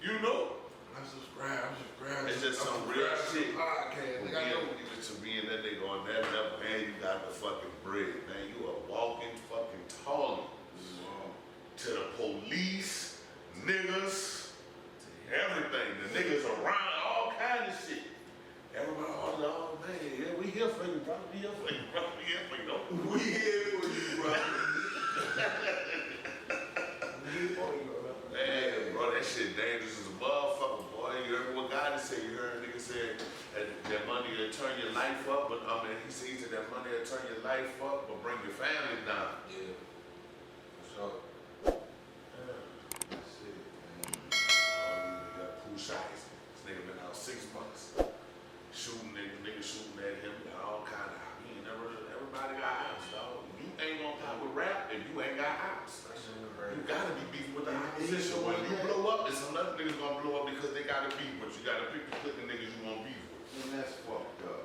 You know? I subscribe. It's just some real shit. Podcast. Nigga, I know. To be in that nigga on that level, man, you got the fucking bread, man. You a walking fucking toilet. To the police, niggas, everything. The niggas around, all kinds of shit. Everybody, oh man, yeah, we here for you, bro. We here for you, bro. We here for you, bro. We here for you, bro. Man, bro, that shit dangerous as a motherfucker, boy. You heard what God said? You heard a nigga say that money will turn your life up, but he said that money will turn your life up, but bring your family down. Yeah, for sure. That's it, man. Oh, you got Pooh Shiesty. This nigga been out 6 months. Shooting niggas shooting at him, got all kind of, everybody got ops, dog. You ain't gonna pop with rap if you ain't got ops. You gotta be beefing with the opposition. When you blow up, there's some other niggas gonna blow up because they gotta beef, but you gotta pick the clique of niggas you want beef with. And that's fucked up.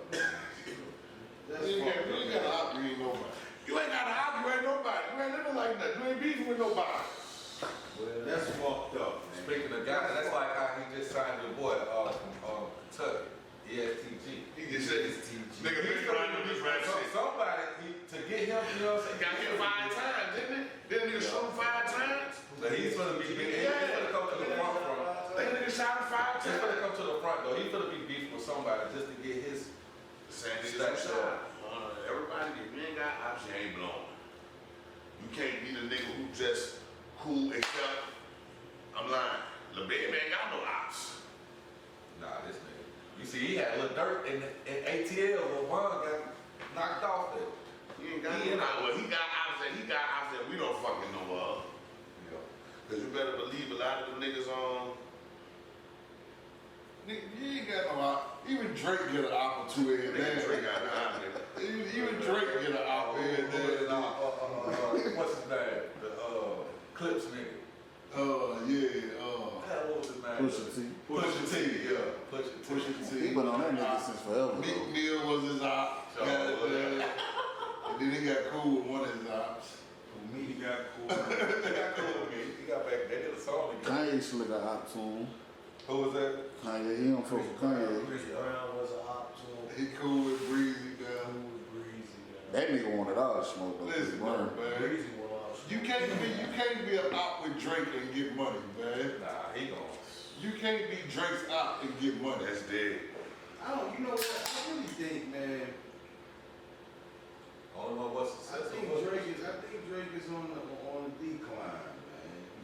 You ain't got to operate nobody. You ain't gotta operate nobody. You ain't living like that. You ain't beefing with nobody. Well, that's fucked up, man. Speaking of guys, that's like how he just signed your boy from Kentucky. ESTG. He just said his nigga been trying to do this rap shit. Somebody, to get him, you know what I'm saying? Got hit 5 times, didn't it? Didn't nigga shoot him 5 times? But he's gonna be beefing. He's gonna come to the front. That nigga shot him 5 He's gonna times. come to the front though. He's gonna be beefing with somebody just to get his. Same niggas shot. Everybody, if you ain't got ops, you ain't blowing. You can't be the nigga who just cool except, I'm lying. Lil Baby ain't got no ops. Nah, this nigga. You see, he had Lil Durk in ATL, but one got knocked off there. He ain't got no ops. Well, he got ops that we don't fucking know of. Yeah. Cause you better believe a lot of them niggas on. Nigga, you ain't got no op. Even Drake get an opportunity. Nigga Drake got an op, nigga. Even Drake get an op in there. What's his name? The Clips nigga. What was his name? Pusha T. Pusha T. He been on that nigga since forever. Meek Mill was his op. And then he got cool with one of his ops. He got cool. He got cool with me. He got back. They did a song together. Kanye still got op to him. Who was that? Kanye, he don't fuck with Kanye. Chris Brown was an op to him. He cool with Breezy, man. Who was Breezy, man? That nigga wanted all the smoke though. Listen, Burn. man. Breezy was off. You can't be an op with Drake and get money, man. Nah, he gon'. You can't be Drake's op and get money. That's dead. You know what? I really think, man. Only one was I think Drake is on the decline,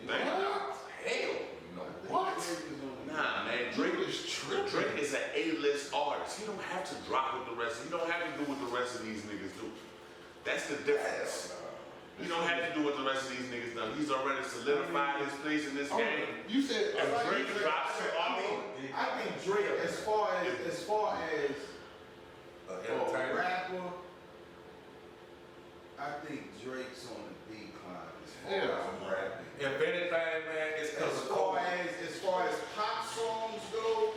man. Hell, you know What? Drake is on the Nah, man, Drake is an A-list artist. He don't have to drop with the rest. He don't have to do what the rest of these niggas do. That's the difference. He don't have to do what the rest of these niggas do. He's already solidified his place in this game. You said If Drake drops some I think Drake, as far as a rapper, I think Drake's on the decline as far as rapping. If anything, man, it's because As far as pop songs go,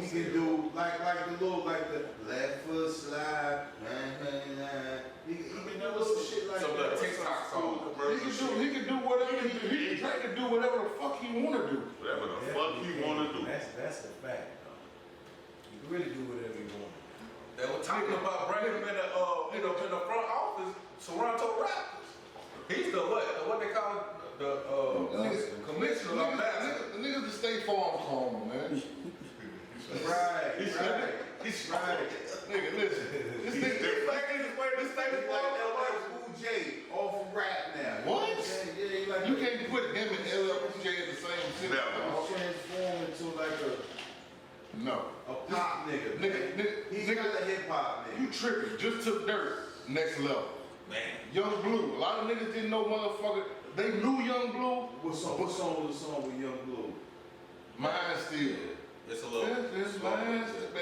he can do like the left foot slide, he can do little shit like some that. little TikTok song commercial. he can do whatever Drake can do whatever the fuck he wanna do. Whatever the fuck he wanna do. That's a fact, though. You can really do whatever you want. They were talking about bringing him in the front office, Toronto Raptors. He's the what they call it, the commissioner of basketball. The niggas just stay farm home, man. Right. Nigga, listen. This nigga, Like LL Cool J off of rap now. What? Yeah, you can't put him and LL Cool J in the same sentence. Never. transform into like No. a pop nigga. He's not a hip hop nigga. You tripping. Just took dirt. Next level. Man, Young Blue. A lot of niggas didn't know motherfucker. They knew Young Blue. What song was the song with Young Blue? Mine still. it's a little. Man,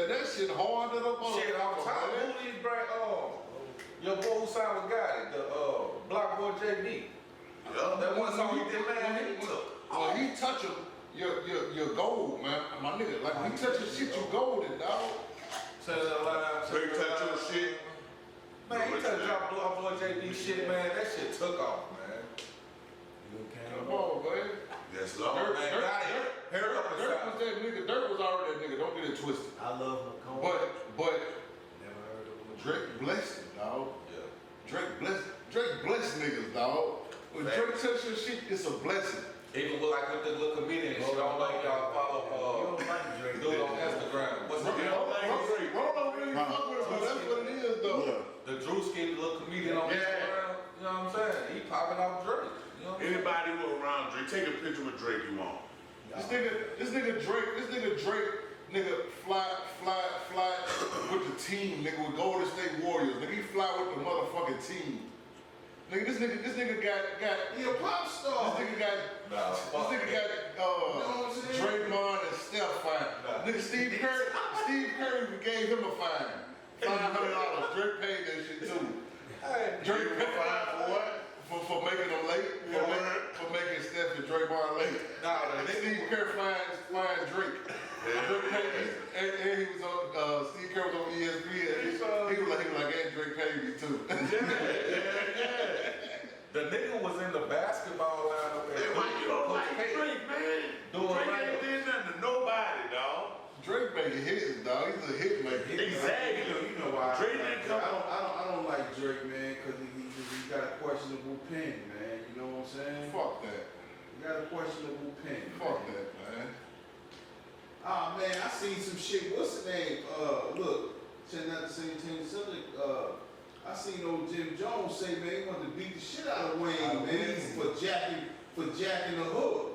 that shit hard to the Shit on top. Who these bring? Your boy who signed with Gotti, the Block Boy JB. That one song he did, man, he took. When he touch him, you're gold, man. My nigga, like when he touch your shit, you golden, dog. Tell the line. Drake touch your shit. Man, he touched Block Boy JB shit, man. That shit took off, man. You okay? Come on, baby. Yes, Lord. Man, got it. Hair up and Dirk side. was that nigga. Dirk was already that nigga. Don't get it twisted. I love Macomb. But Never heard of him. Drake blessed him, dog. Yeah. Drake blessed niggas, dog. When Drake touch your shit, it's a blessing. Even with like with the little comedian and shit, I don't like y'all You follow don't like Drake. dude on Instagram. What's his name? Roll don't really fuck with him, but that's what it is, though. Yeah. The Drewski, the little comedian on Yeah. Instagram. You know what I'm saying? He popping out Drake. You know what I'm saying? Anybody who around Drake, take a picture with Drake you want. This nigga Drake, fly with the team, nigga, with Golden State Warriors. Nigga, he fly with the motherfucking team. Nigga, this nigga got He a pop star. this nigga got Nah, fuck this nigga that. got You know what I'm saying? Draymond and Steph fine. Nah. Nigga, Steve Curry gave him a fine. $500. Drake paid that shit too. Hey, Drake paid for what? For making them late. For making Steph and Draymond late. nah, the nigga. Steve Kerr flying Drake. Drake paid, and he was on, Steve Kerr was on ESPN. He was like, and Drake paid me too. Yeah. The nigga was in the basketball lineup. Hey, why you don't like Drake, man? Doing Drake right. ain't did nothing to nobody, dog. Drake making hits, dog. He's a hit maker. Exactly. You know why? Drake didn't come. I don't like Drake, man, because he got a questionable pen, man. You know what I'm saying? Fuck that. He got a questionable pen. Fuck that, man. Ah, man, I seen some shit. What's the name? Look, saying not the same team subject. I seen old Jim Jones say, man, he wanted to beat the shit out of Wayne, man, for jacking the hood.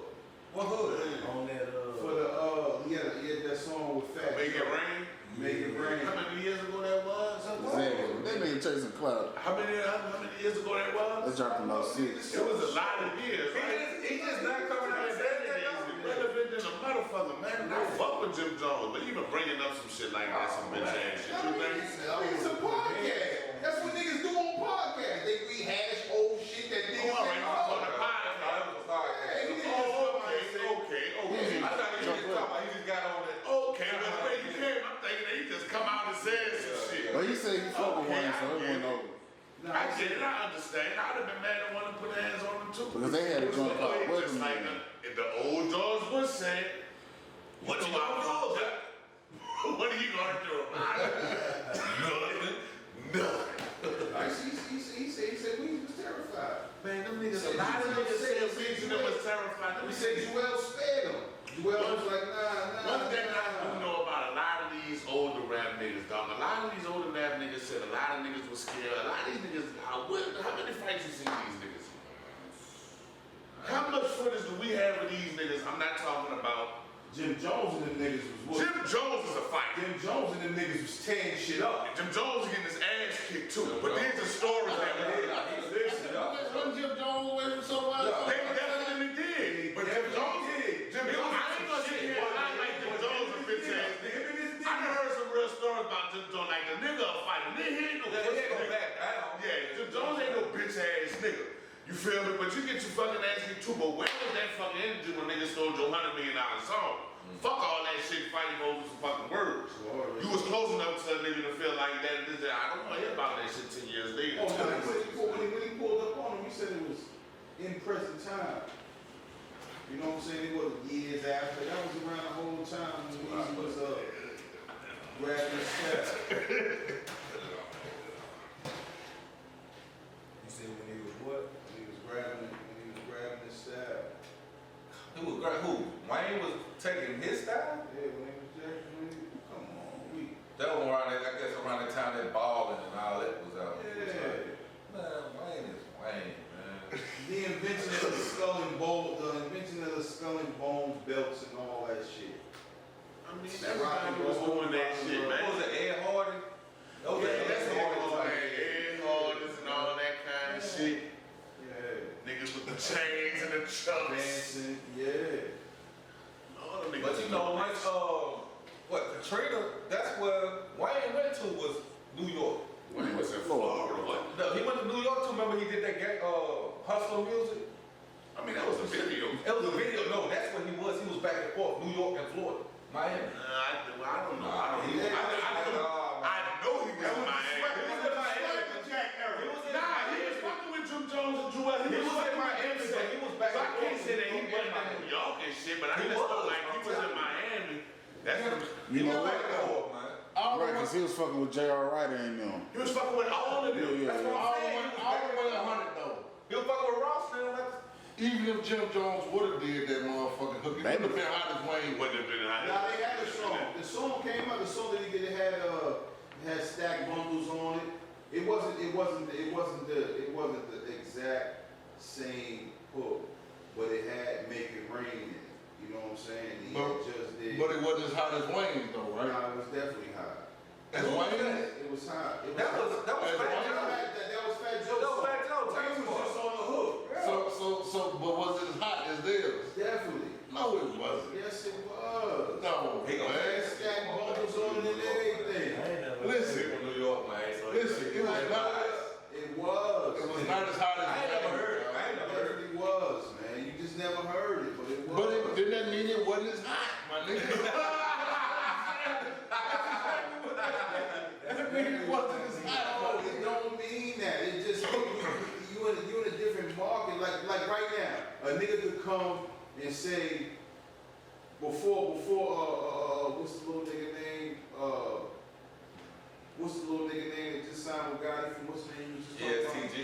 What hood? On that, for the, he had that song with Fat Make it Joe. rain. Make it rain. How many years ago that was? Exactly. That nigga chasing clout. How many years ago that was? That's dropping about 6. It was a lot of years, right? He just not coming out and saying that. Relevant than a motherfucker, man. I fuck with Jim Jones, but even bringing up some shit like that, some bitch ass shit, you think? It's a podcast. That's what niggas do on podcasts. They rehash old shit that niggas Oh, all right, didn't you know. on the podcast. Oh, okay. I thought he was talking about he just got on it. Okay, but the way you came, I'm thinking that he just come out and said some shit. But he said he fuck with Okay, Wayne, so I it get went it. over. I get it, I understand. I'd have been mad at one to put hands on him too. Because they had a joint called Just Weatherman. like the old George Bush said, what you gonna do? What are you gonna do about it? Nothing. He said we was terrified. Man, them niggas, a lot of niggas said Weezy was terrified. Let me He say said Joel spared him. Joel was like, nah. one thing I do know about a lot of these older rap niggas, dog. A lot of these older rap niggas said a lot of niggas was scared. A lot of these niggas, how many fights you seen these niggas? How much footage do we have of these niggas? I'm not talking about. Jim Jones and them niggas was Jim Jones is a fighter. Jim Jones and them niggas was tearing shit up. Jim Jones getting his ass kicked too. But these are stories that we Wasn't Jim Jones away from somebody? They definitely did. But Jim Jones did. Jim Jones, I ain't gonna sit here and lie like Jim Jones a bitch ass nigga. I done heard some real stories about Jim Jones, like the nigga a fighter. Nigga, he ain't no bitch nigga. Yeah, Jim Jones ain't no bitch ass nigga. You feel me? But you get your fucking ass kicked too. But where was that fucking energy when niggas stole your $100 million song? Fuck all that shit fighting over some fucking words. You was close enough to a nigga to feel like that. I don't want to hear about that shit 10 years later. Oh, no, he said when he pulled up on him, he said it was in present time. You know what I'm saying? It wasn't years after. That was around the whole time when he was grabbing his staff. He said when he was what? When he was grabbing his staff. Who was great? Who? Wayne was taking his style? Yeah, when he was Jackson, come on, we. That was around that, I guess around the time that balling and all that was out. Yeah. Man, Wayne is Wayne, man. The invention of the skull and bones belts and all that shit. I mean, everybody was doing that shit, man. What was it, Ed Hardy? That was Yeah, that's Ed what Hardy. it was, man. Ed Hardys and all that kind of shit. Yeah. Niggas with the chains and the chucks. Dancing, yeah. All them niggas. But you know, like, what, Katrina, that's where Wayne went to was New York. When he was in Florida, what? No, he went to New York too. Remember he did that game, Hustler Music? I mean, that was a video. It was a video. No, that's where he was. He was back and forth, New York and Florida. Miami. I don't know. I know he was in He was Miami. in Miami. Jack era. He was in Nah, he Miami. was fucking with Jim Jones and Joel. He was in Miami, so he was back So I and can't forth. say that he wasn't in New York but I He just felt was, like he I'm was in telling you. Miami. That's what You know what? Though, man. Right, because he was fucking with J.R. Ryder and them. he was fucking with all of them. Yeah, That's what All I'm saying. the way 100 though. He was fucking with Ross now. Even if Jim Jones would have did that motherfucking hook, it would have been hot as He Wayne. wouldn't have been high. Now they had a song. The song came out. The song that he did, it had stack bundles on it. It wasn't the exact same hook, but it had Make It Rain in it. You know what I'm saying? He just did. But it wasn't as hot as Wayne's though, right? Nah, it was definitely hot. As Wayne? It was hot. It was That hot. was That Fat Joe. was Fat Joe's That was song. Fat Joe. Wayne was just on the hook. But was it as hot as theirs? Definitely. No, it wasn't. Yes, it was. No, He gonna Had man. stack bundles on it and everything. Listen, From New York, man. So listen, it was not. It was. It was not as hot as. I ain't never heard it. I ain't It never heard it. definitely was, man. You just never heard it, but it was. But didn't that mean it wasn't as hot, my nigga? That mean it wasn't as hot, No, it don't mean that. It just you in a different market. Like right now, a nigga could come and say before what's the little nigga name? What's the little nigga name that just signed with Gotti from what's the name? You just Yeah, talked about? TG.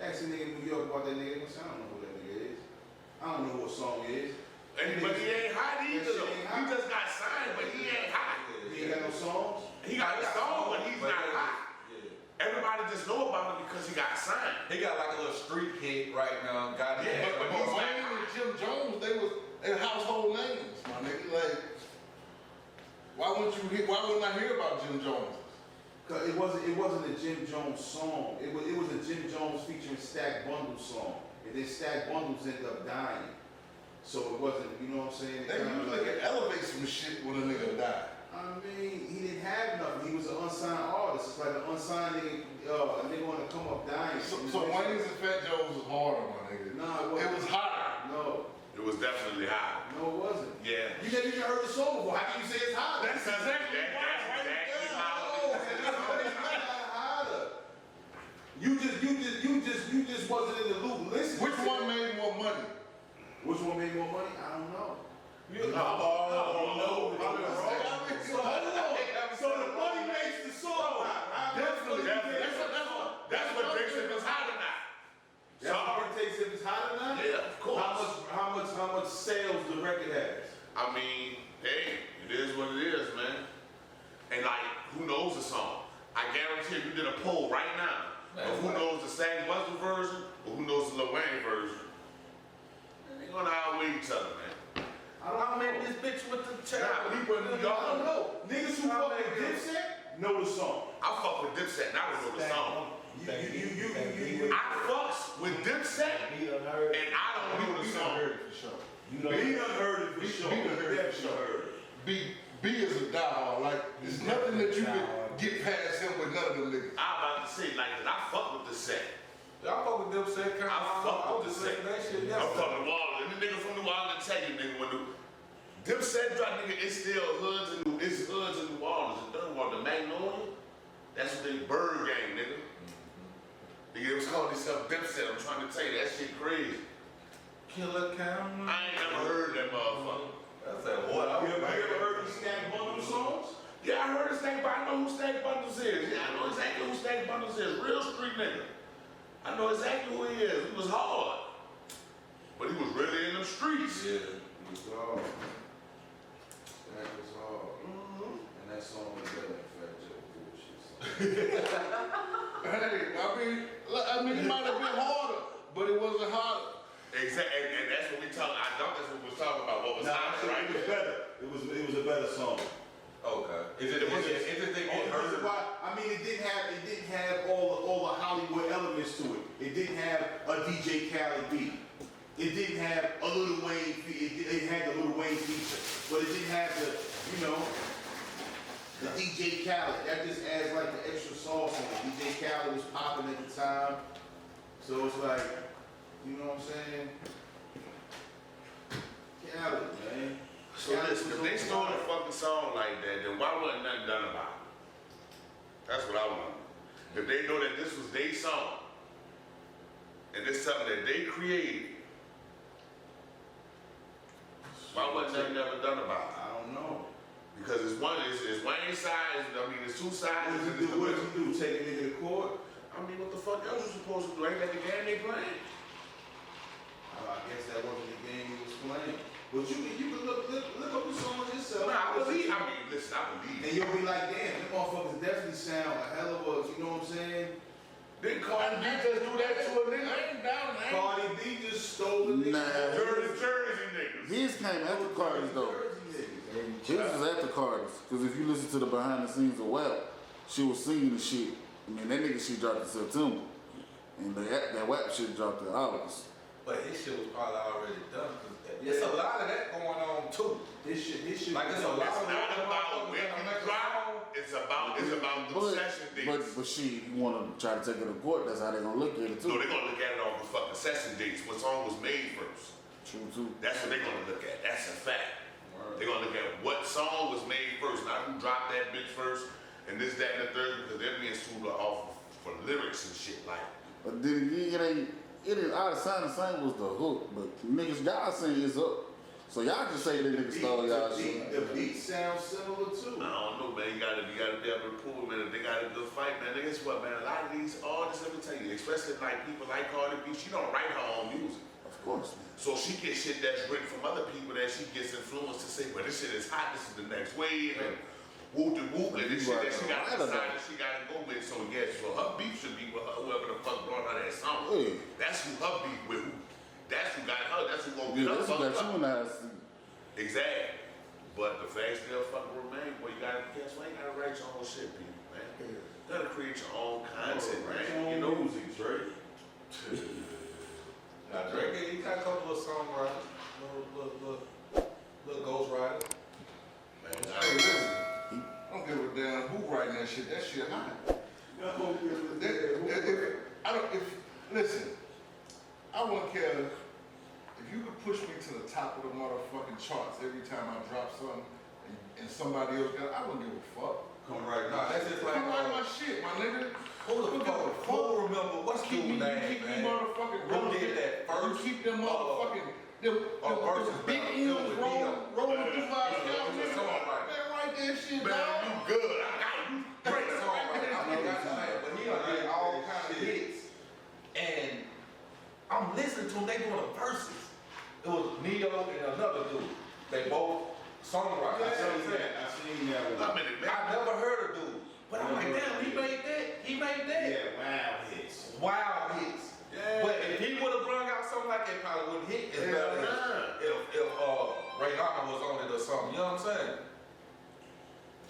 Ask a nigga in New York about that nigga. They gonna say, I don't know who that nigga is. I don't know what song it is. But he ain't hot either That shit though. ain't He hot. just got signed, but he ain't hot. He ain't got no songs. He got a song, but he's not hot. Yeah. Everybody just know about him because he got signed. He got like a little street hit right now. Got Yeah, it. but But Wayne and Jim Jones, they household names, my nigga. Like, why wouldn't I hear about Jim Jones? Cause it wasn't a Jim Jones song. It was a Jim Jones featuring Stack Bundles song. And then Stack Bundles ended up dying. So it wasn't, you know what I'm saying? It They kinda usually can elevate some shit when a nigga die. I mean, he didn't have nothing. He was an unsigned artist. It's like an unsigned nigga, a nigga wanna come up dying. So Wayne's and Fat Joe's was harder, my nigga. Nah, It was hotter. No, It was definitely hot. no, it wasn't. Yeah. You never even heard the song before. How can you say it's hot? That's exactly how You just wasn't in the loop. Listen. Which one made more money? Which one made more money? I don't know. no. So the money makes the song. Definitely. That's what makes it was hot or not. That's what it takes if it's hot or not. Yeah, of course. How much sales the record has? I mean, hey, it is what it is, man. And like, who knows the song? I guarantee if you did a poll right now of who knows the Stack Bundles version or who knows the Lil Wayne version, they're gonna outweigh each other, man. I made this bitch with the Nah, people in New I York, don't know. Niggas who fuck with Dipset know the song. I fuck with Dipset and I don't know the song. You. I fucks with Dipset and I don't know the song. For sure. He done heard it for sure. He done heard it for Definitely sure. heard it. B is a diehard. Like, there's nothing that you can get past him with none of them niggas. I'm about to say like that. I fuck with the set. Y'all fuck with Dipset, kind I fuck with the was set. listening to that shit I'm yesterday. from New Orleans. And the nigga from New Orleans tell you, nigga, when the Dipset drop, nigga, it's still hoods in New Orleans. The third one, the Magnolia, that's what they bird gang, nigga. Nigga, it was calling themselves Dipset. I'm trying to tell you, that shit crazy. Killer Cameron. I ain't never heard that motherfucker. That's that what I You ever heard these Stack Bundles songs? Yeah, I heard of Stack, but I know who Stack Bundles is. Yeah, I know exactly who Stack Bundles is. Real street nigga. I know exactly who he is. He was hard. But he was really in the streets. Yeah, it was hard. That was hard. And that song was better than Fat Joe bullshit. Hey, I mean, it might have been harder, but it wasn't harder. Exactly, and that's what we talking. I thought that's what we was talking about. What was hot, right? It was better. It was a better song. Okay. Is it they get Here's heard? why. I mean, it didn't have all the Hollywood elements to it. It didn't have a DJ Khaled beat. It didn't have a Lil Wayne. It had the Lil Wayne feature, but it didn't have the, the DJ Khaled. That just adds like the extra sauce on it. DJ Khaled was popping at the time, so it's like, you know what I'm saying? Khaled, man. So listen, if they stole a fucking song like that, then why wasn't nothing done about it? That's what I want. If they know that this was their song, and it's something that they created, it's one, it's Wayne's side, I mean, it's two sides. What and you it's do? What the you do? Take a nigga to court? I mean, what the fuck else you supposed to do? Ain't that the game they playing? I guess that wasn't the game he was playing. But you can look up the song yourself. Nah, I mean, listen, I believe. And you'll be like, damn, them motherfuckers definitely sound a hell of a, you know what I'm saying? Didn't Cardi B just do that to a nigga? I ain't down, man. Cardi B just stole the nigga. Nah. Jersey niggas. His came after Cardi's though. Jersey niggas. His was after Cardi's. Cause if you listen to the behind the scenes of WAP, she was singing the shit. I mean, that nigga shit dropped in September. And that WAP shit dropped in August. But his shit was probably already done. 'Cause it's a lot of that going on too. This shit. Like it's a lot It's of not that about when you drop. It's about the session dates. But she wanna try to take it to court, that's how they gonna look at it No, too. they're gonna look at it on the fucking session dates. What song was made first? True too. That's what they're gonna look at. That's a fact. They're gonna look at what song was made first, not who dropped that bitch first, and this, that, and the third, because they're being sued off for lyrics and shit like. But then again, it ain't out of sign. The same was the hook, but niggas y'all saying it's up. So y'all can say that niggas stole y'all shit. The beat sounds similar too. I don't know, man. You gotta be able to prove, man. If they got a good fight, man. Guess what, man? A lot of these artists, let me tell you, especially like people like Cardi B, she don't write her own music. Of course. So she gets shit that's written from other people that she gets influenced to say, well, this shit is hot. This is the next wave, and whoop de whoop, and this shit that she got to decide that she got to go with. So yes, so her beef should be with her, whoever the fuck brought her that song. Yeah. That's who her beef with. That's who got her. That's who gonna get Yeah, her that's what fucked got you up. in the house. Exactly. But the fact still fucking remain, boy. You gotta guess what? You gotta write your own shit, people, man. You gotta create your own content, man. You know, music, Drake. Now Drake, he got a couple of songwriters, little ghostwriters. man. Hey, listen, I don't give a damn who writing that shit. That shit hot. Listen, I wouldn't care if you could push me to the top of the motherfucking charts every time I drop something and somebody else got it, I wouldn't give a fuck. Come right Nah, now. that's just like Come write my shit, my nigga. who remember what's Keep dude's me, name, keep me man? motherfucking Who did that first? You keep them motherfucking them versus big battle. M's It was rolling through my It scalp, was a nigga. songwriter. Man, write that shit Man, down. you good. I got you. Great songwriter. I mean, that's like, but he done did all kind of hits. And I'm listening to him, they doing the verses. It was Neo and another dude. They both songwriters. I You know what I'm seen saying? that. I seen that one. I mean, man. I never heard of dude. But I'm like, damn, he made that. He made that. Yeah, wow hits. Wild hits. Yeah. But if he would have brought out something like that, probably wouldn't hit as Hell well as nah. if Rihanna was on it or something. You know what I'm saying?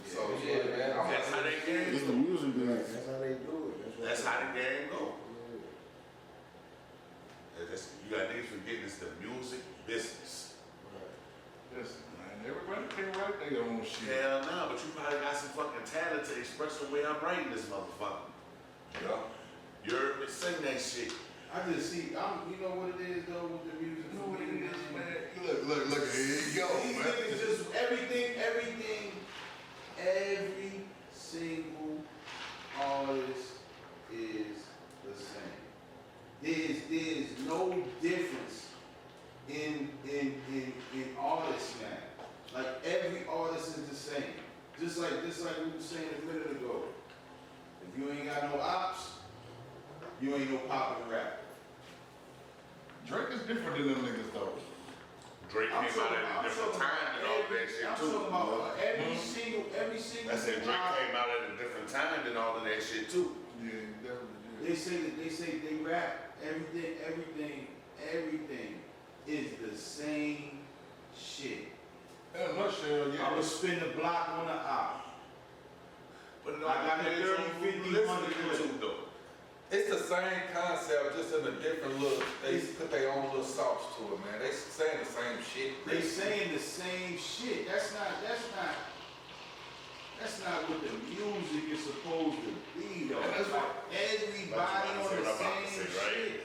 So yeah, man. I'm That's how they game. It's the music business. That's how they do it. That's how the game go. You got niggas forgetting it's the music business. Listen, man, everybody can write their own shit. Hell no, but you probably got some fucking talent to express the way I'm writing this motherfucker. Yeah. You're sing that shit. I just see, you know what it is though with the music. You know what it is, man? Look, here you go, These man. niggas just every single artist is the same. There's no difference in artists now. Like every artist is the same. Just like we were saying a minute ago. If you ain't got no ops, you ain't no poppin' rapper. Drake is different than them niggas, though. Drake came out at a different time and all that shit I'm too. talking about every single. I said Drake came out at a different time than all of that shit too. Yeah, definitely. They say they rap everything is the same shit. In a nutshell, yeah. I'ma spin the block on the op. But it I got the depends on 30, who 50, you 100 listening to though. It's the same concept, just in a different look. They put their own little sauce to it, man. They saying the same shit. They saying the same shit. That's not what the music is supposed to be though. And that's Like, what- everybody on the same shit.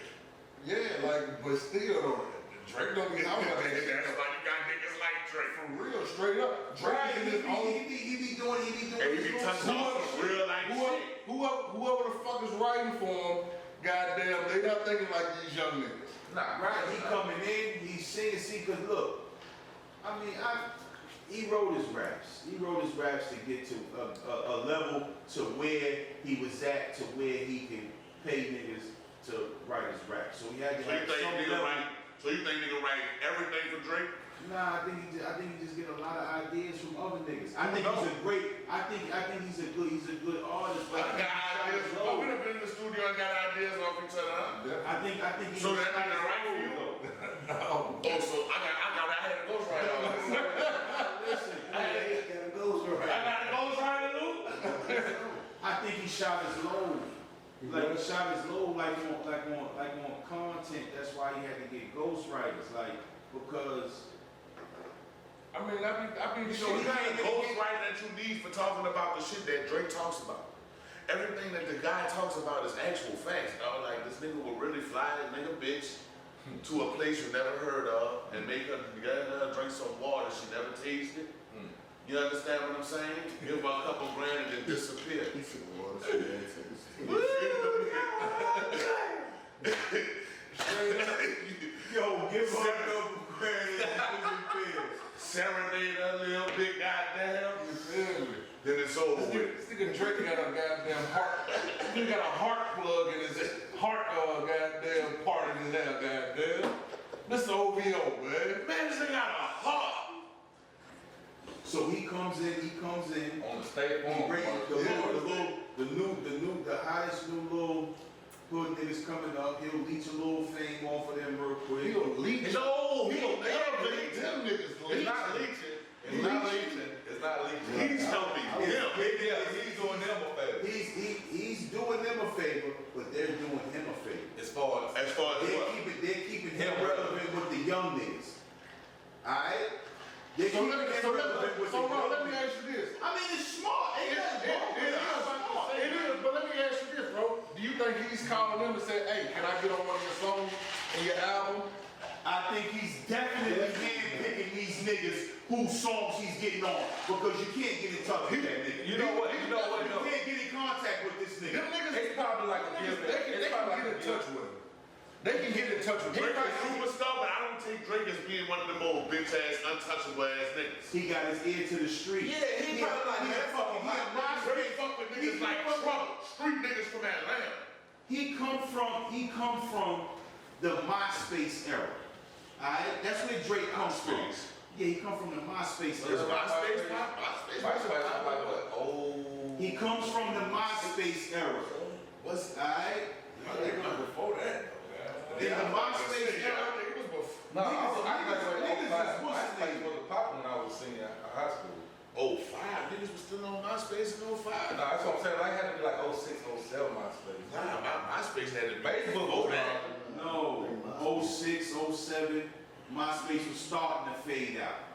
Yeah, like, but still, though, Drake don't get out of that shit. That's why you got niggas like Drake. For real, straight up. Drake Right, is in his own. he be doing And he be his own touching shit. off some real life shit. Whoever the fuck is writing for him, goddamn, they not thinking like these young niggas. Nah, Right, he coming in, he's singing, see, cause look, I mean, he wrote his raps. He wrote his raps to get to a level to where he was at, to where he can pay niggas to write his rap. So he had to So you have think some nigga level. write? So you think nigga write everything for Drake? Nah, I think he just get a lot of ideas from other niggas. I think he's a great. I think he's a good artist. I got ideas. Oh, we done been in the studio and got ideas off each other. Huh? I think he. So that nigga right for you? No. Oh, so I had a ghostwriter. Listen, I had a ghostwriter, Lou. I think he shot his load. Like he shot his load like on content. That's why he had to get ghostwriters. Like because. I mean, You know, the kind of ghostwriter that you need for talking about the shit that Drake talks about. Everything that the guy talks about is actual facts, dog. Like, this nigga will really fly this nigga bitch to a place you never heard of and make her drink some water she never tasted. You understand what I'm saying? Give her a couple grand and then disappear. He said, "Water, she ain't taste." Yo, give her a couple grand and Serenade her a little bit, goddamn. You feel me? Then it's over with. This nigga Drake got a goddamn heart. He got a heart plug in his heart goddamn part in there, goddamn. This is OVO, man. Man, this nigga got a heart. So he comes in. On the state He farm. bring the hottest new little hood niggas coming up. He'll leech a little fame off of them real quick. He'll leech. No, He'll they don't elevate them niggas. It's not leeching. It's not leeching. It's not leeching. He's helping him. Yeah, he's doing them a favor. He's doing them a favor, but they're doing him a favor. As far as They're keeping him relevant with the young niggas. Alright? They're So keeping let me, him so relevant with the Ron, young let me niggas. ask you this. I mean, it's smart. Ain't nothing wrong with it. It is, but let me ask you this, bro. Do you think he's calling them and saying, hey, can I get on one of your songs and your album? I think he's definitely handpicking these niggas whose songs he's getting on because you can't get in touch with that nigga. You know what? You can't get in contact with this Them nigga. niggas, It's probably like a them niggas, gift. they can It's probably get in like a touch with him. They can get in touch with Drake him. is superstar, but I don't take Drake as being one of the more bitch ass, untouchable ass niggas. He got his ear to the street. Yeah, he probably like he a that fucking fucking Drake fuck with niggas like Trump, street niggas from Atlanta. He come from the MySpace era. Alright? That's where Drake comes from. MySpace. Yeah, he come from the MySpace Is era. MySpace pop? MySpace MySpace pop? is like what? Oh. He comes from the MySpace era. What's Alright? I think it was before that. In the MySpace era. I think it was before. No, I Niggas graduated was 05. pussy MySpace was a pop when I was senior high school. 05, niggas was still on MySpace in 05. No, that's what I'm saying. I had to be like 06, 07 MySpace. Nah, MySpace had to be Facebook before was that. No, 06, 07, MySpace was starting to fade out.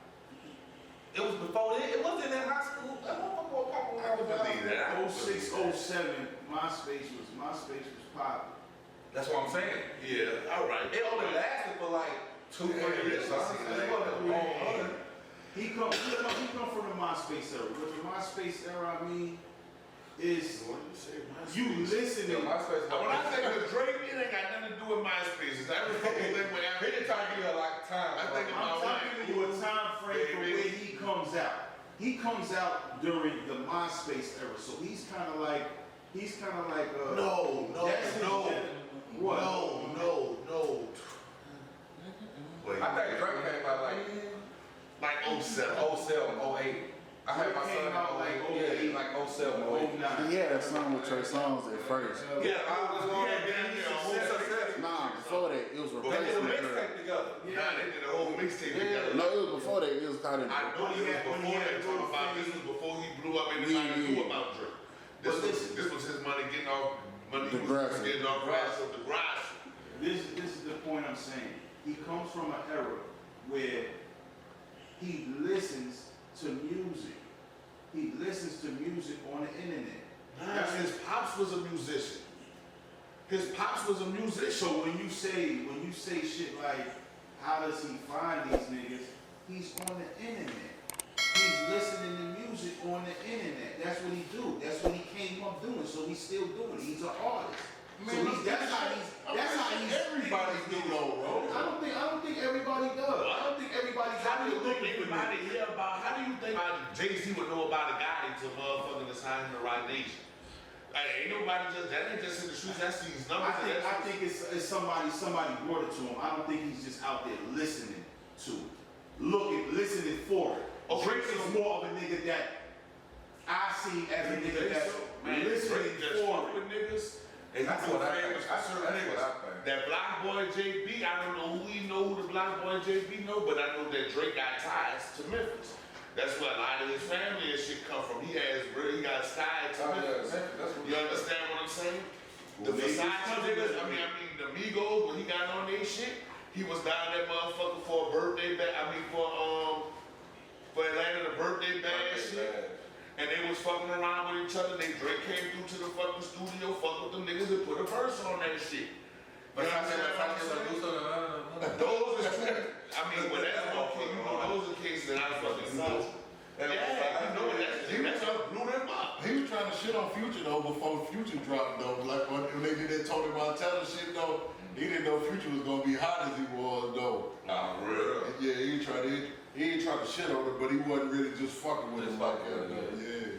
It was before that. It wasn't in high school. That motherfucker was popping when I was in high believe that. school. 06, 07, MySpace was popping. That's what I'm saying. Yeah, all right. It only lasted for like 2 years. So it wasn't long. He come from the MySpace era. What the MySpace era, I mean, is What did you say? MySpace? you listening. MySpace. When I think of Drake, it ain't got nothing to do with MySpace. It's every fucking thing with He didn't try to give you like time. I think I'm talking to you a time frame for Baby. where he comes out. He comes out during the MySpace era, so he's kind of like No. that's his what? No. Wait. I think Drake came out like 07. 07, 08. I had my Drake son came out in like 08. Yeah, like 07, 08. 09. He had a song with Trey Songz at first. Yeah, I was going to get a whole success. Nah, before that, it was They did a replacement. Girl. mixtape together. Nah, they did a whole mixtape together. No, it was before that. It was called it. I know this was before that talking about this was before he blew up and everybody knew about Drake. This was his money getting off money. The He was grass. getting off grass of the grass. This is the point I'm saying. He comes from an era where he listens to music. He listens to music on the internet. Nah, his pops was a musician. His pops was a musician. So when you say shit like, how does he find these niggas? He's on the internet. He's listening to music on the internet. That's what he do. That's what he came up doing. So he's still doing it. He's an artist. Man, that's how he's everybody do though, bro. I don't think everybody does. I don't think everybody got how do you think anybody hear about? How do you think Jay-Z would know about a guy to motherfucking assign him the right nation? Like, ain't nobody just that ain't just in the streets. That's these numbers. I think it's somebody brought it to him. I don't think he's just out there listening to it. Listening for it. Okay, Drake is more of a nigga that I see as a nigga that's listening for it. with niggas. And that's what I think. That's what I think. That Black Boy JB, I don't know who the Black Boy JB know, but I know that Drake got ties to Memphis. That's where a lot of his family and shit come from. He got ties to Memphis. You understand what I'm saying? The Versace niggas, I mean the Migos, when he got on their shit, he was down that motherfucker for a birthday for Atlanta, the birthday bag shit. And they was fucking around with each other. Drake came through to the fucking studio, fuck with them niggas and put a verse on that shit. You understand what I'm saying? Those is true. I mean, when that's one case, you know, those are cases that I fucking know. Yeah, you know that's what blew them up. He was trying to shit on Future though before Future dropped though. Like when they did that Tony Montana shit though, he didn't know Future was gonna be hot as he was though. Nah, real. Yeah, he ain't trying to shit on it, but he wasn't really just fucking with him like that. Yeah.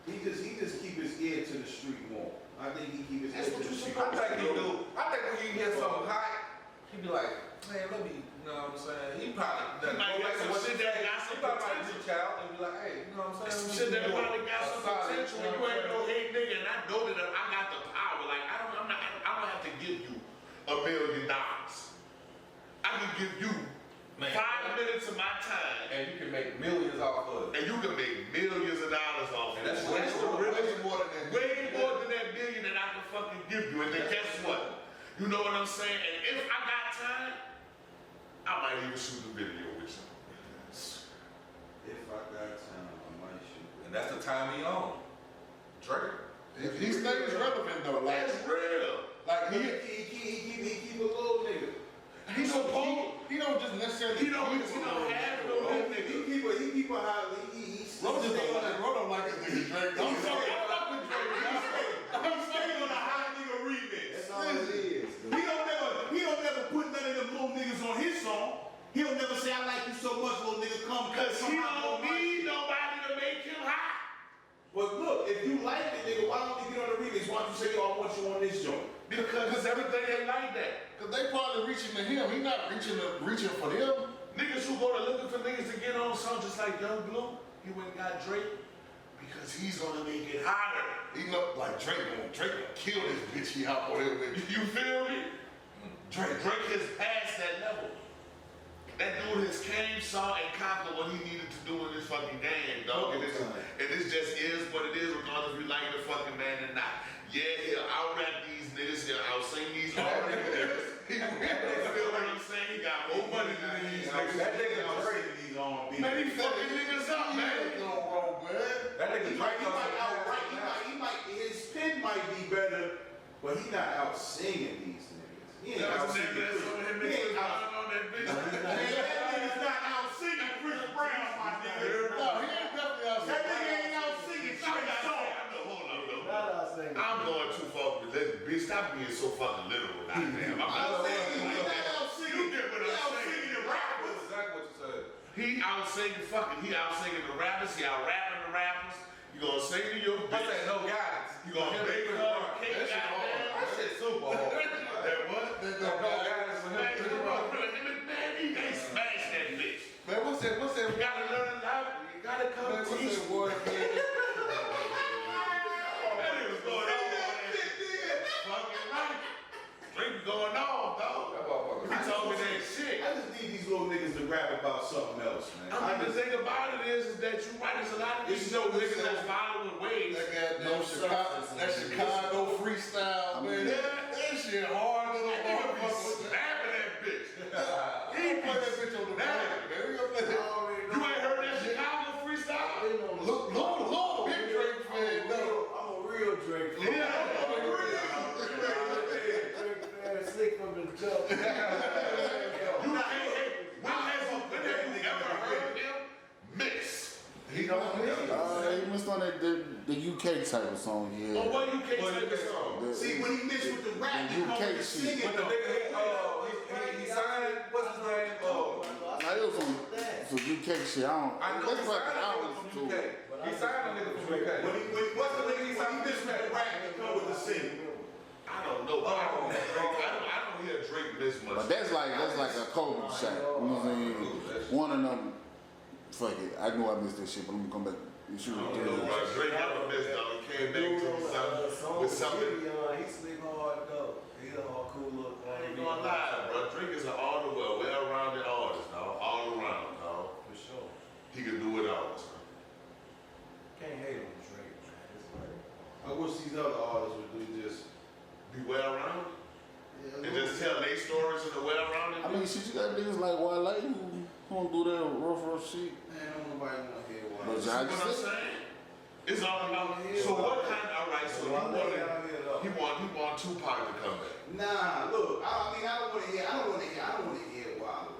He just keep his ear to the street more. I think he keep his ear to the street. I think he do. I think when you hear something hot, he be like, man, let me, you know what I'm saying? He probably He might get some shit that got some potential. reach out and be like, hey, you know what I'm saying? Some shit that probably got some potential. And you ain't no hate nigga, and I know that I got the power. Like I don't have to give you $1 million. I can give you 5 minutes of my time, And you can make millions off of it. and you can make millions of dollars off of And it. that's Way more than that. Way more than that million that I can fucking give you. And then guess what? You know what I'm saying? And if I got time, I might even shoot a video with you. If I got time, I might shoot. And that's the time he on. Drake. He stays relevant though. Like, That's real. like He keep a little nigga. He don't just necessarily. He don't have no little nigga. He keep a high. Rodo just don't like his nigga Drake. I'm sorry, I fuck with Drake. He's staying on a high nigga remix. That's all it is. He don't never put none of them little niggas on his song. He don't never say I like you so much, little nigga. Come, Cause he somehow don't need nobody to make him hot. But look, if you like it, nigga, why don't you get on the remix? Why don't you say, yo, I want you on this joint? Because everything ain't like that. Cause they probably reaching to him. He not reaching for them. Niggas who go to looking for niggas to get on songs just like Young Blue, he went and got Drake because he's gonna make it hotter. He know like Drake gonna kill this bitch he hop on there with. You feel me? Drake has passed that level. That dude has came, saw, and conquered what he needed to do in this fucking game, dog. And this just is what it is, regardless if you like the fucking man or not. Yeah, he'll out-rap these niggas, he'll out-sing these R&B niggas. You feel what I'm saying? He got more money than these niggas. That nigga Drake. Man, he fucking niggas up, man. That nigga Drake. His pen might be better, but he not out singing these niggas. He ain't out singing. He ain't out. On that bitch. That nigga's not out singing Chris Brown, my nigga. No, he ain't definitely out That nigga ain't out singing Trey Songz. Not us saying. I'm going too far with this. Bitch, stop being so fucking literal. Goddamn. I'm not saying He's not out singing. You get what He I'm out saying. singing the rappers. Exactly what you said. He out singing fucking. He out singing the rappers. He out rapping the rappers. You gonna sing to your I said bitch. no guidance. You gonna make her cake. That shit hard. Goddamn. That shit super hard. That what? No guidance for Man, him. come on, man, he ain't smash that bitch. Man, what's that? You gotta learn how. You gotta come Man, what's teach. that word, man? That was going on. Fucking right. Drake going on, dog. That motherfucker. He told me that shit. I just need these little niggas to rap about something else, man. I mean, the thing about it is that you right. There's a lot of these It's no niggas sense. that's following ways. That Chicago freestyle, man. That shit hard little That nigga be motherfucker. snapping that bitch. He play that bitch on the mic, man. We gonna play that. You ain't heard that Chicago freestyle? Look, big Drake fan, though. I'm a real Drake fan. Yeah. Drake fan, slick from the jump. You can't. When have you ever heard him mix? He don't He missed on the UK type of song he Or had. what you can't take a song? The- See, when he mixed with the rap, he UK come and shit. sing it But the though. nigga, he signed, what's his name? Now, it was on some UK shit. I don't. I know that's he like signed I a don't nigga listen from to UK. it. He signed a nigga from UK. What's the nigga he signed? He just met rap and come with the single. I don't know. I don't hear Drake this much. But that's like a Kobe shot. You know what I'm saying? One of them. Fuck it. I know I missed that shit, but let me come back and shoot I it. don't know, bro. Drake never missed though. He came back to something with something. He sleep hard though. He a hard, cool look. I ain't gonna lie, bro. Drake is an all the way well-rounded artist, dog. All around, dog. For sure. He can do it all, son. Can't hate on Drake, man. It's like, I wish these other artists would do just. Be well-rounded Yeah, and just tell their stories in a well-rounded. I mean, shit, you got niggas like Wale who don't do that rough shit. Man, don't nobody want to hear But one. See I what I'm just saying? It's all about. So what kind? All right. So he want Tupac to come back. Nah, look, I don't want to hear Wale.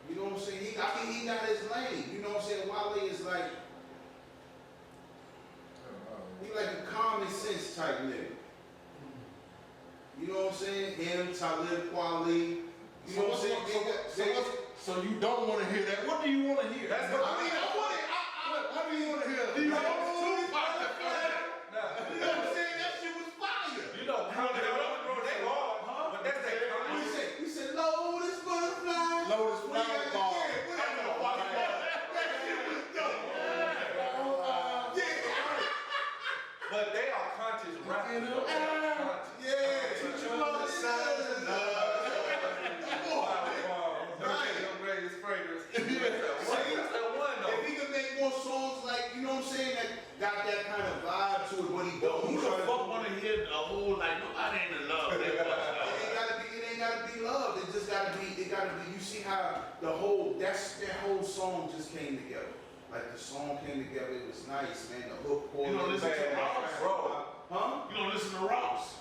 You know what I'm saying? He got his lane. You know what I'm saying? Wale is like, he like a common sense type nigga. You know what I'm saying? Him, Talib Kweli. You know what I'm saying? So you don't want to hear that? What do you want to hear? That's what I mean, I want it. What do you want to hear? Do you want Tupac to come back? You know what I'm saying? That shit was fire. You know, bro, they hard, but that's that We said, Lotus butterfly. Lotus What you got Flower to get? I know what it was. That shit was dope. But they are conscious rappers. though. They are conscious. Yeah. You know what I'm saying? Your greatest fragrance. That's that one though. If he could make more songs like, you know what I'm saying, that got that kind of vibe to it, what he Who does. the fuck want to hear a whole like nobody ain't in love that much? It ain't gotta be loved. It just gotta be. You see how that whole song just came together. Like the song came together. It was nice, man. The hook. You don't listen to Ross, bro. Huh? You don't listen to Ross.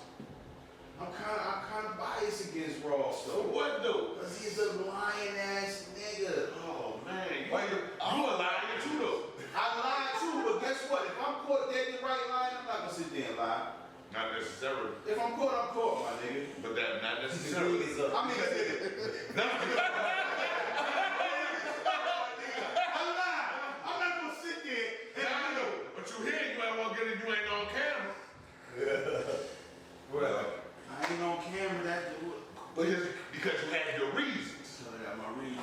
I'm kind of biased against Ross So though. what though? Cause he's a lying ass nigga. Oh man, you Wait, a liar too though. I lied too, but guess what? If I'm caught dead in the right line, I'm not gonna sit there and lie. Not necessarily, If I'm caught, my nigga. but that not necessarily. I mean, I'm not gonna sit there and I know, but you hear you ain't want to get it. You ain't on camera. Well, I ain't on camera that. But it's because you had your reasons. So I got my reason.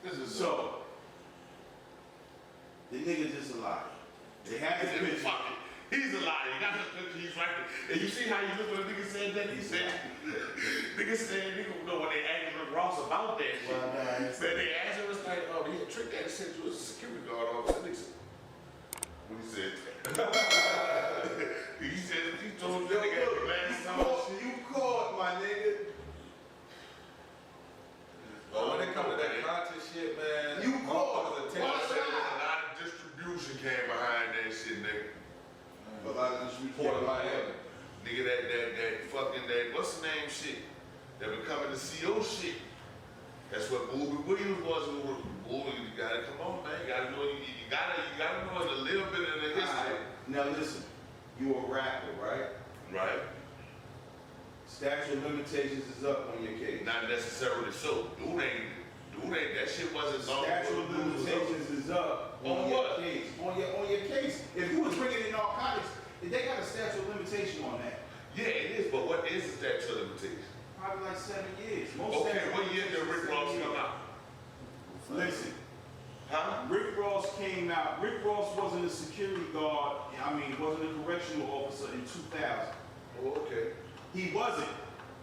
This is So, the nigga just a liar. They had his picture. Fuck it. He's a liar. You got the picture. He's right. And you see how you look when the nigga said that? He said, nigga, know when they asked Rick Ross about that shit. Well, nah, Man, they asked him, it's like, oh, he had tricked that and said you was a security guard officer. Nigga said, when he said he told the nigga at the last time. You caught, my nigga. but when it comes to that conscious shit, man, You caught. motherfuckers Well, I attention said span. a lot of distribution came behind that shit, nigga. A lot of this Port of Miami. Nigga, that fucking, what's the name shit? That becoming the CO shit. That's what Booby Williams was. Booby, you gotta come on, man. You gotta know, you gotta know a little bit of the history. Alright, now listen. You a rapper, right? Right? Statute of limitations is up on your case. Not necessarily so. Dude ain't, that shit wasn't long. Statute of limitations is up On on your what? case. On your case. If you was bringing in narcotics, they got a statute of limitation on that. Yeah, it is, but what is the statute of limitations? Probably like 7 years. Most Okay, statute of what year did limitations Rick is Ross 7 come years. out? Listen, Huh? Rick Ross came out. Rick Ross wasn't a security guard. Wasn't a correctional officer in 2000. Oh, okay. He wasn't.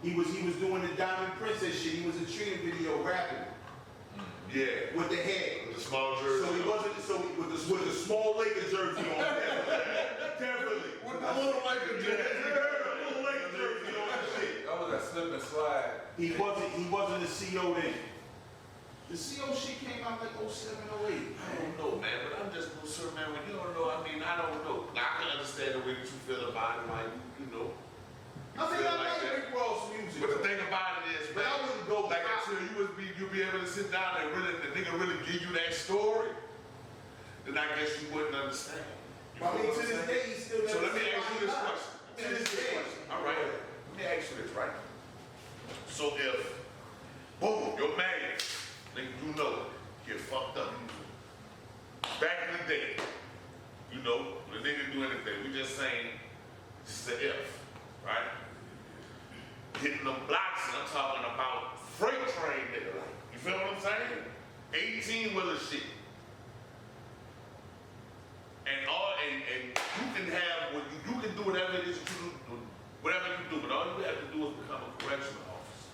He was doing the Diamond Princess shit. He was a Trina video rapping Yeah. with the head. With the small jersey. So he wasn't. So with the small Lakers jersey on. Definitely. With the little Laker jersey. Little Lakers jersey on and shit. That was a slip and slide. He wasn't a CO then. The CO shit came out like 07, 08. I don't know, man, but I'm just concerned, man, when you don't know, I don't know. Now, I can understand the way that you feel about it, like, you know. I think I like Rick Ross music. But the thing about it is, But man, I wouldn't go like back. until you'll be able to sit down and really, the nigga really give you that story, then I guess you wouldn't understand. You I mean, know to what I'm this saying? day, he still So let never me said ask you why he this lied. question. To this day. All right, let me ask you this, right? So if day. You know, when a nigga do anything, we just saying, this is an if, right? Hitting them blocks, and I'm talking about freight train nigga, like, you feel what I'm saying? 18-wheeler shit. And you can have, you can do whatever it is you do, whatever you do, but all you have to do is become a correctional officer.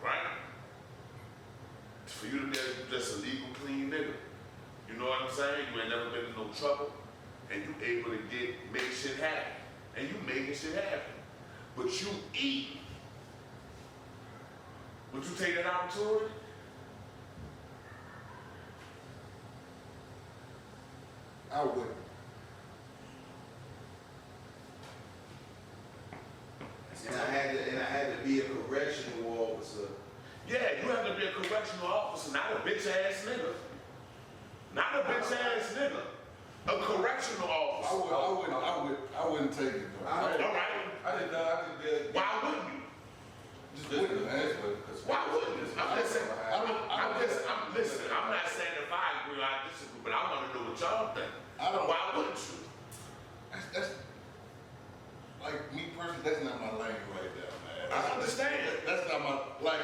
Right? For you to be just a legal, clean nigga. You know what I'm saying? You ain't never been in no trouble, and you able to make shit happen. And you making shit happen. But you eat. Would you take that opportunity? I wouldn't. And I had to be a correctional officer. Yeah, you have to be a correctional officer, not a bitch ass nigga. Not a bitch ass nigga. A correctional officer. I wouldn't take it. Though. All right. I did. Why wouldn't you? Just wouldn't, man. Why wouldn't you? Listen, I'm not saying if I agree or I disagree, but I want to know what y'all think. Why wouldn't you? That's like me personally. That's not my lane right there, man. I understand. That's not my like,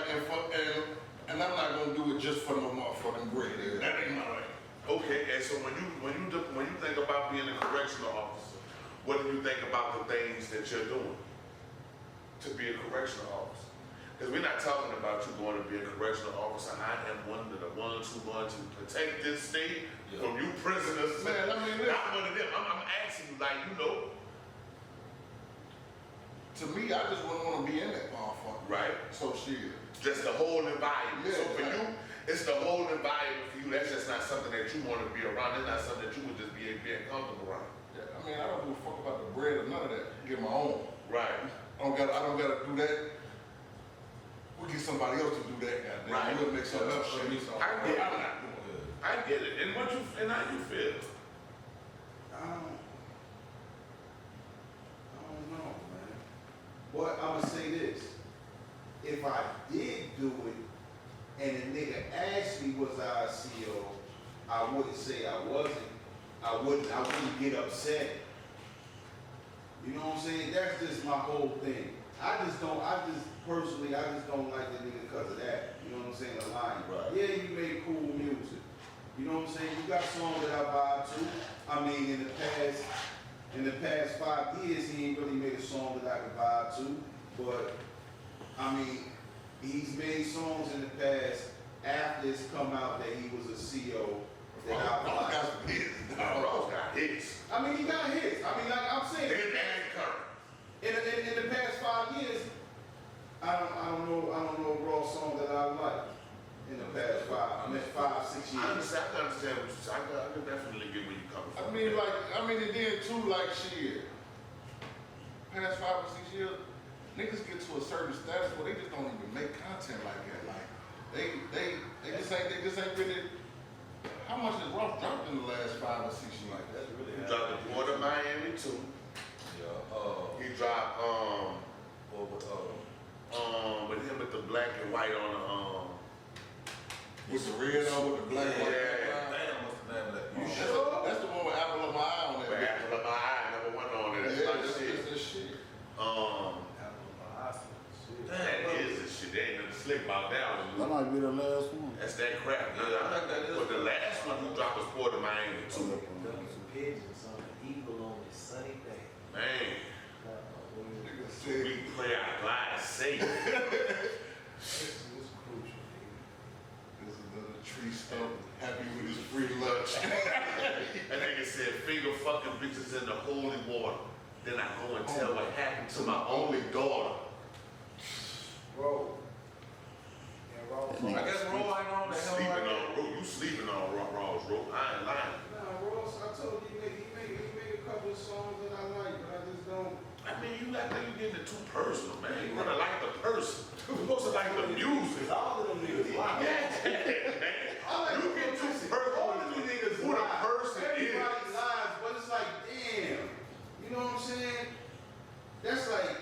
and I'm not gonna do it just for no motherfucking bread. That ain't my lane. Okay, and so when you think about being a correctional officer, what do you think about the things that you're doing to be a correctional officer? Because we're not talking about you going to be a correctional officer. I am one of the ones who want to protect this state from you prisoners. Man, I mean, listen. Not one of them. I'm asking you, like, you know. To me, I just wouldn't want to be in that motherfucker. Right. So shit. Just the whole environment. Yeah, so for right. you, it's the whole environment for you. That's just not something that you want to be around. It's not something that you would just be being comfortable around. Yeah, I mean, I don't give a fuck about the bread or none of that. Get my own. Right. I don't gotta do that. We'll get somebody else to do that, goddamn. Right. We'll make something else. Show me something. I get it. I'm not doing it. I get it. And how you feel? I don't know, man. But I'ma say this. If I did do it and a nigga asked me was I a CO, I wouldn't say I wasn't. I wouldn't get upset. You know what I'm saying? That's just my whole thing. I just personally don't like the nigga because of that. You know what I'm saying? The line. Right. Yeah, you make cool music. You know what I'm saying? You got songs that I vibe to. I mean, in the past 5 years, he ain't really made a song that I could vibe to. But, I mean, he's made songs in the past after it's come out that he was a CO. That I Ross vibe. got some hits. Ross got hits. I mean, he got hits. I mean, like I'm saying, And current. in the past 5 years, I don't know a raw song that I like in the past 5, 6 years. I understand what you're saying. I can definitely get where you're coming from. And then too, like shit. Past 5 or 6 years, niggas get to a certain status where they just don't even make content like that. Like they just ain't really. How much has Ross dropped in the last 5 or 6 years? Like, that's really He dropped the Port of Miami too. Yeah. He dropped with him with the black and white on the With the red on, with the black and white. Yeah. Damn, what's the name of that? You movie? sure? That's the one with Apple of My Eye on that. with Apple of My Eye, number 1 on it. That's Yeah, my that's shit. that shit. That is the shit. There ain't nothing slick about that That one. might be the last one. That's that crap. I think that is. But the last one who dropped was Port of Miami too. Ducking some pigeons on the eagle on this sunny day. Man, Nigga said, we play our glide safe. This is crucial, this is another tree stump, happy with his free lunch. That nigga said, finger fucking bitches in the holy water. Then I go and tell what happened to my only daughter. Bro. Yeah, Ross. I guess Roll ain't on You the hell sleeping right on rope. You sleeping on Raw's rope. I ain't lying. Nah, Ross, I told you he made a couple of songs that I like, but I just don't. I mean, you like you getting it too personal, man. You gotta like the person. You're supposed to like the music. All of them niggas wild. Yeah, man. I like You get too personal all of you niggas who the lie. person is. Everybody lies, but it's like, damn. You know what I'm saying? That's like.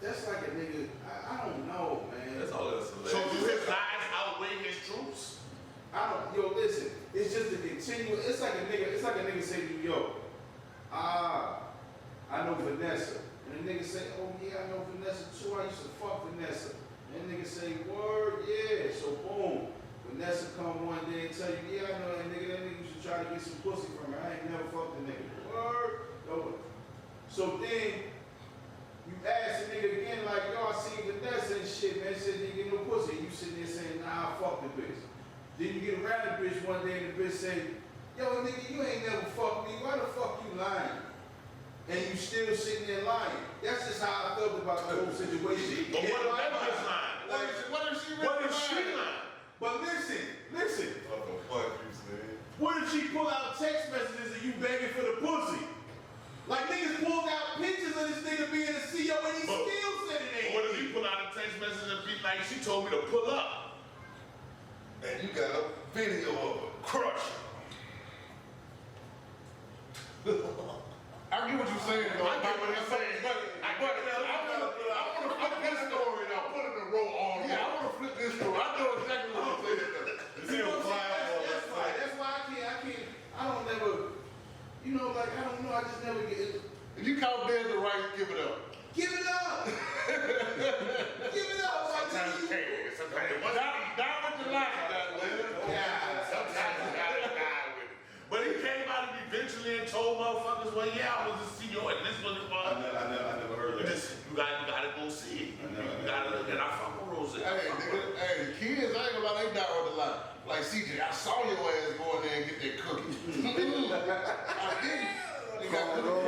That's like a nigga. I don't know, man. That's all that's So do his lies Yo, listen, it's just a continual, it's like a nigga say to you, yo, I know Vanessa. And the nigga say, oh yeah, I know Vanessa too, I used to fuck Vanessa. And the nigga say, word, yeah, so boom. Vanessa come one day and tell you, yeah, I know that nigga used to try to get some pussy from her. I ain't never fucked the nigga. Word, no. So then, you ask the nigga again, like, yo, I seen Vanessa and shit, man, said didn't get no pussy. And you sitting there saying, nah, I fuck the bitch. Then you get around the bitch one day and the bitch say, yo, nigga, you ain't never fucked me. Why the fuck you lying? And you still sitting there lying. That's just how I felt about the whole situation. But what if that bitch lying? What if she What really if she lying? lying? But listen. What the fuck you said? What if she pull out text messages of you begging for the pussy? Like niggas pulled out pictures of this nigga being a CEO and he But- still said it ain't. What if he pull out a text message and be like, she told me to pull up? And you got a video of a crush. I get what you're saying, though. I get what he's saying. I want to flip this story and I'll put it in a row all Yeah, I want to flip this story. I know exactly what you're saying. Is he on fire or That's why I don't never, you know, like, I don't know, I just never get it. If you count dead the right, give it up. Give it up! Give it up! Sometimes you can't. Sometimes it wasn't. Down with the lifestyle, man. Yeah. Sometimes you gotta die with it. But he came out eventually and told motherfuckers, well, yeah, I was a CEO and this was it was. I never heard that. You gotta go see it. You gotta, and I fuck with Rose. Hey, nigga, hey, kids, I ain't gonna lie, they die with a lot. Like, CJ, I saw your ass go in there and get that cookie. I didn't. They got cookie